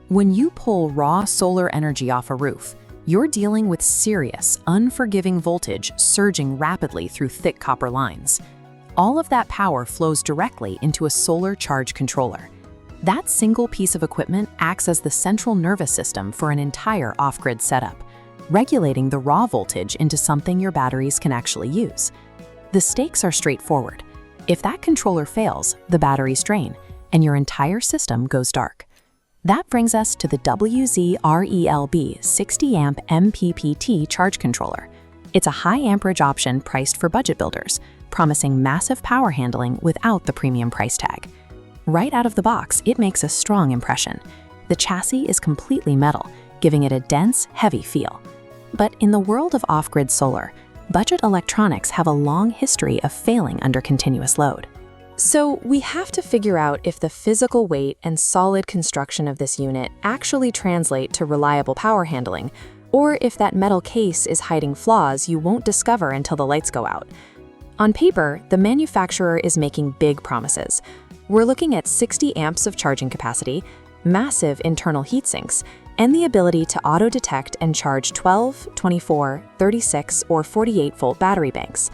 When you pull raw solar energy off a roof, you're dealing with serious, unforgiving voltage surging rapidly through thick copper lines. All of that power flows directly into a solar charge controller. That single piece of equipment acts as the central nervous system for an entire off-grid setup, regulating the raw voltage into something your batteries can actually use. The stakes are straightforward. If that controller fails, the batteries drain, and your entire system goes dark. That brings us to the WZRELB 60A MPPT Charge Controller. It's a high amperage option priced for budget builders, promising massive power handling without the premium price tag. Right out of the box, it makes a strong impression. The chassis is completely metal, giving it a dense, heavy feel. But in the world of off-grid solar, budget electronics have a long history of failing under continuous load. So we have to figure out if the physical weight and solid construction of this unit actually translate to reliable power handling, or if that metal case is hiding flaws you won't discover until the lights go out. On paper, the manufacturer is making big promises. We're looking at 60 amps of charging capacity, massive internal heat sinks, and the ability to auto-detect and charge 12, 24, 36, or 48-volt battery banks.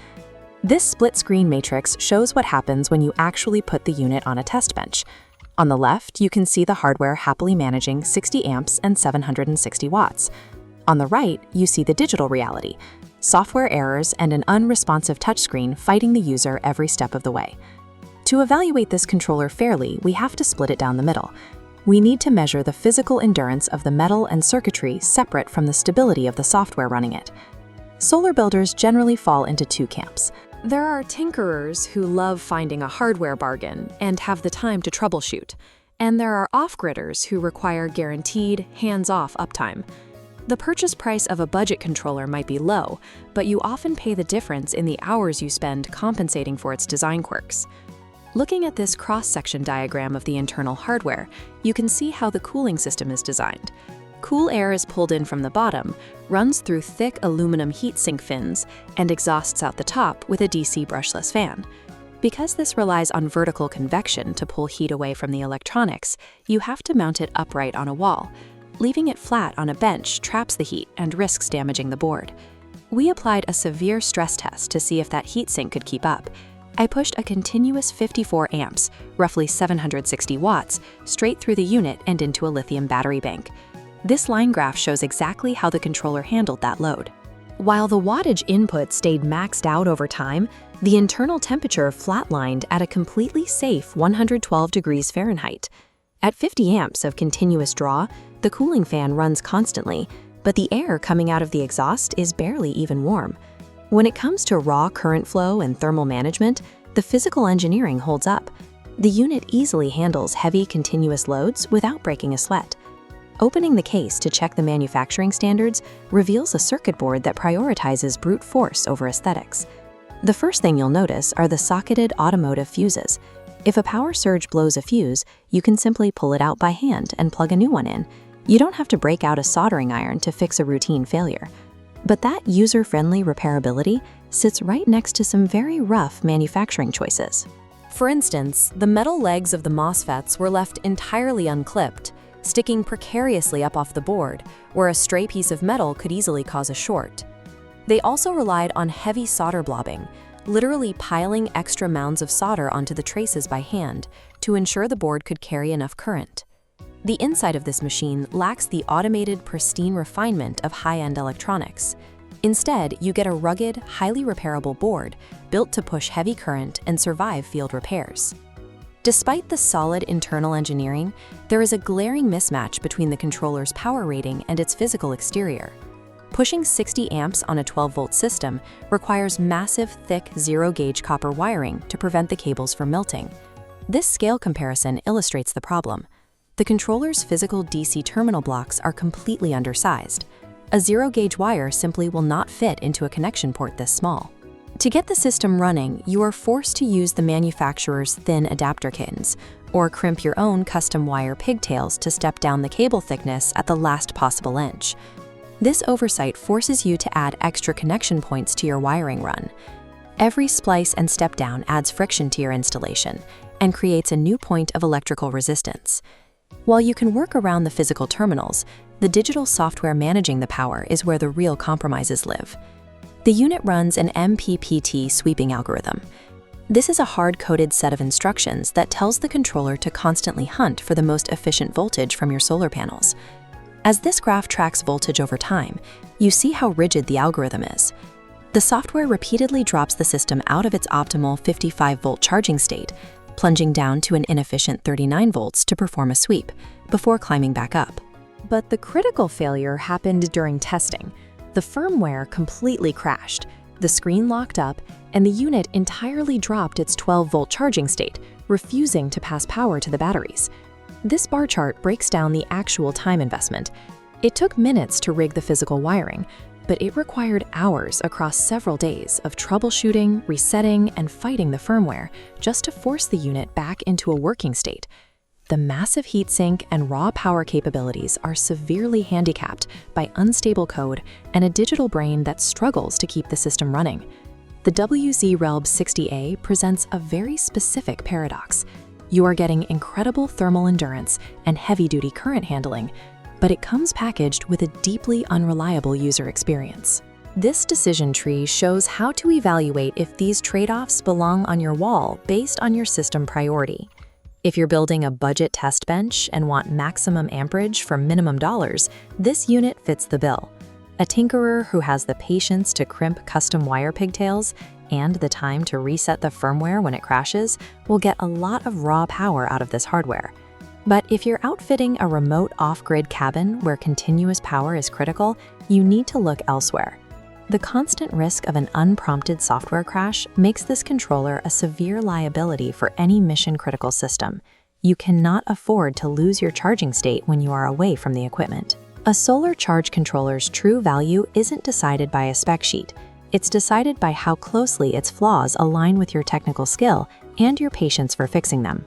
This split-screen matrix shows what happens when you actually put the unit on a test bench. On the left, you can see the hardware happily managing 60 amps and 760 watts. On the right, you see the digital reality, software errors and an unresponsive touchscreen fighting the user every step of the way. To evaluate this controller fairly, we have to split it down the middle. We need to measure the physical endurance of the metal and circuitry separate from the stability of the software running it. Solar builders generally fall into two camps. There are tinkerers who love finding a hardware bargain and have the time to troubleshoot, and there are off-gridders who require guaranteed, hands-off uptime. The purchase price of a budget controller might be low, but you often pay the difference in the hours you spend compensating for its design quirks. Looking at this cross-section diagram of the internal hardware, you can see how the cooling system is designed. Cool air is pulled in from the bottom, runs through thick aluminum heat sink fins, and exhausts out the top with a DC brushless fan. Because this relies on vertical convection to pull heat away from the electronics, you have to mount it upright on a wall. Leaving it flat on a bench traps the heat and risks damaging the board. We applied a severe stress test to see if that heatsink could keep up. I pushed a continuous 54 amps, roughly 760 watts, straight through the unit and into a lithium battery bank. This line graph shows exactly how the controller handled that load. While the wattage input stayed maxed out over time, the internal temperature flatlined at a completely safe 112 degrees Fahrenheit. At 50 amps of continuous draw, the cooling fan runs constantly, but the air coming out of the exhaust is barely even warm. When it comes to raw current flow and thermal management, the physical engineering holds up. The unit easily handles heavy continuous loads without breaking a sweat. Opening the case to check the manufacturing standards reveals a circuit board that prioritizes brute force over aesthetics. The first thing you'll notice are the socketed automotive fuses. If a power surge blows a fuse, you can simply pull it out by hand and plug a new one in. You don't have to break out a soldering iron to fix a routine failure. But that user-friendly repairability sits right next to some very rough manufacturing choices. For instance, the metal legs of the MOSFETs were left entirely unclipped, sticking precariously up off the board, where a stray piece of metal could easily cause a short. They also relied on heavy solder blobbing, literally piling extra mounds of solder onto the traces by hand to ensure the board could carry enough current. The inside of this machine lacks the automated, pristine refinement of high-end electronics. Instead, you get a rugged, highly repairable board built to push heavy current and survive field repairs. Despite the solid internal engineering, there is a glaring mismatch between the controller's power rating and its physical exterior. Pushing 60 amps on a 12-volt system requires massive, thick, zero-gauge copper wiring to prevent the cables from melting. This scale comparison illustrates the problem. The controller's physical DC terminal blocks are completely undersized. A zero-gauge wire simply will not fit into a connection port this small. To get the system running, you are forced to use the manufacturer's thin adapter kittens, or crimp your own custom wire pigtails to step down the cable thickness at the last possible inch. This oversight forces you to add extra connection points to your wiring run. Every splice and step down adds friction to your installation and creates a new point of electrical resistance. While you can work around the physical terminals, the digital software managing the power is where the real compromises live. The unit runs an MPPT sweeping algorithm. This is a hard-coded set of instructions that tells the controller to constantly hunt for the most efficient voltage from your solar panels. As this graph tracks voltage over time, you see how rigid the algorithm is. The software repeatedly drops the system out of its optimal 55-volt charging state, plunging down to an inefficient 39 volts to perform a sweep, before climbing back up. But the critical failure happened during testing. The firmware completely crashed, the screen locked up, and the unit entirely dropped its 12-volt charging state, refusing to pass power to the batteries. This bar chart breaks down the actual time investment. It took minutes to rig the physical wiring, but it required hours across several days of troubleshooting, resetting, and fighting the firmware just to force the unit back into a working state. The massive heatsink and raw power capabilities are severely handicapped by unstable code and a digital brain that struggles to keep the system running. The WZ-Relb 60A presents a very specific paradox. You are getting incredible thermal endurance and heavy-duty current handling, but it comes packaged with a deeply unreliable user experience. This decision tree shows how to evaluate if these trade-offs belong on your wall based on your system priority. If you're building a budget test bench and want maximum amperage for minimum dollars, this unit fits the bill. A tinkerer who has the patience to crimp custom wire pigtails and the time to reset the firmware when it crashes will get a lot of raw power out of this hardware. But if you're outfitting a remote off-grid cabin where continuous power is critical, you need to look elsewhere. The constant risk of an unprompted software crash makes this controller a severe liability for any mission-critical system. You cannot afford to lose your charging state when you are away from the equipment. A solar charge controller's true value isn't decided by a spec sheet. It's decided by how closely its flaws align with your technical skill and your patience for fixing them.